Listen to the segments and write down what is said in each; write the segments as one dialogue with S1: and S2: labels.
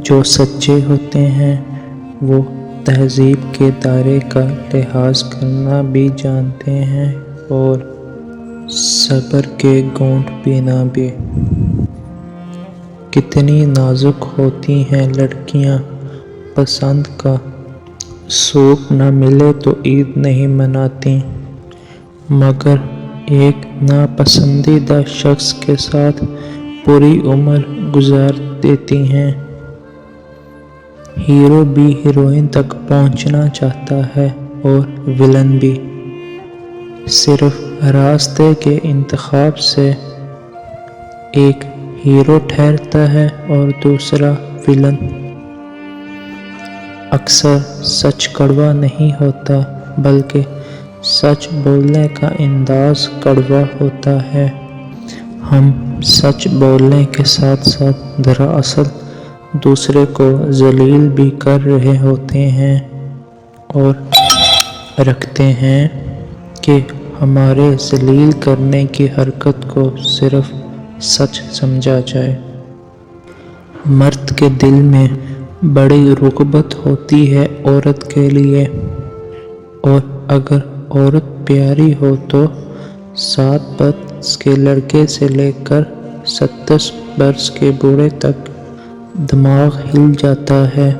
S1: جو سچے ہوتے ہیں وہ تہذیب کے دائرے کا لحاظ کرنا بھی جانتے ہیں اور صبر کے گھونٹ پینا بھی۔ کتنی نازک ہوتی ہیں لڑکیاں، پسند کا سوٹ نہ ملے تو عید نہیں مناتیں، مگر ایک ناپسندیدہ شخص کے ساتھ پوری عمر گزار دیتی ہیں۔ ہیرو بھی ہیروئن تک پہنچنا چاہتا ہے اور ویلن بھی، صرف راستے کے انتخاب سے ایک ہیرو ٹھہرتا ہے اور دوسرا ویلن۔ اکثر سچ کڑوا نہیں ہوتا، بلکہ سچ بولنے کا انداز کڑوا ہوتا ہے۔ ہم سچ بولنے کے ساتھ ساتھ دراصل دوسرے کو ذلیل بھی کر رہے ہوتے ہیں اور رکھتے ہیں کہ ہمارے ذلیل کرنے کی حرکت کو صرف سچ سمجھا جائے۔ مرد کے دل میں بڑی رغبت ہوتی ہے عورت کے لیے، اور اگر عورت پیاری ہو تو 7 برس کے لڑکے سے لے کر 27 برس کے بوڑھے تک دماغ ہل جاتا ہے۔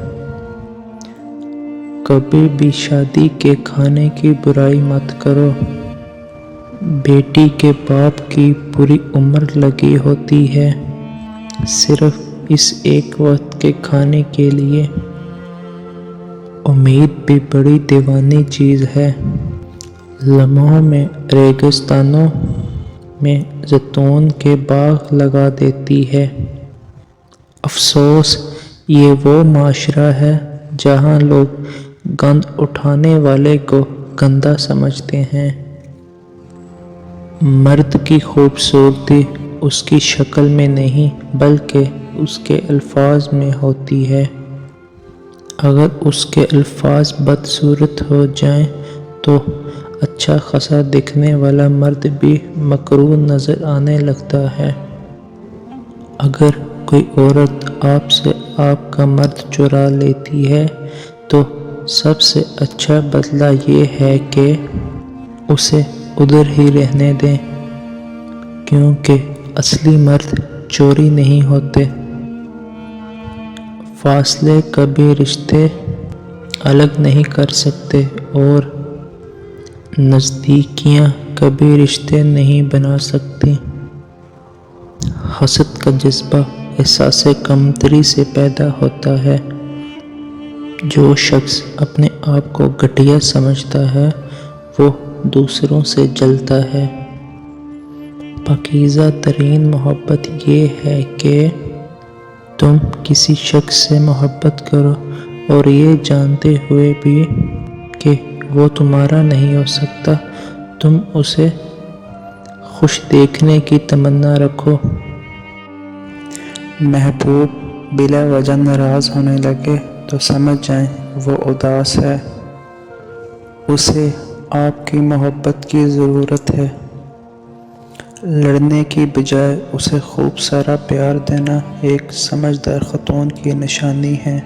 S1: کبھی بھی شادی کے کھانے کی برائی مت کرو۔ بیٹی کے باپ کی پوری عمر لگی ہوتی ہے صرف اس ایک وقت کے کھانے کے لیے۔ امید بھی بڑی دیوانی چیز ہے، لمحوں میں ریگستانوں میں زیتون کے باغ لگا دیتی ہے۔ افسوس، یہ وہ معاشرہ ہے جہاں لوگ گند اٹھانے والے کو گندا سمجھتے ہیں۔ مرد کی خوبصورتی اس کی شکل میں نہیں بلکہ اس کے الفاظ میں ہوتی ہے۔ اگر اس کے الفاظ بدصورت ہو جائیں تو اچھا خاصا دکھنے والا مرد بھی مکروہ نظر آنے لگتا ہے۔ اگر کوئی عورت آپ سے آپ کا مرد چرا لیتی ہے تو سب سے اچھا بدلہ یہ ہے کہ اسے ادھر ہی رہنے دیں، کیونکہ اصلی مرد چوری نہیں ہوتے۔ فاصلے کبھی رشتے الگ نہیں کر سکتے اور نزدیکیاں کبھی رشتے نہیں بنا سکتی۔ حسد کا جذبہ احساس کمتری سے پیدا ہوتا ہے۔ جو شخص اپنے آپ کو گھٹیا سمجھتا ہے وہ دوسروں سے جلتا ہے۔ پاکیزہ ترین محبت یہ ہے کہ تم کسی شخص سے محبت کرو اور یہ جانتے ہوئے بھی کہ وہ تمہارا نہیں ہو سکتا، تم اسے خوش دیکھنے کی تمنا رکھو۔ محبوب بلا وجہ ناراض ہونے لگے تو سمجھ جائیں وہ اداس ہے، اسے آپ کی محبت کی ضرورت ہے۔ لڑنے کی بجائے اسے خوب سارا پیار دینا ایک سمجھدار خاتون کی نشانی ہے۔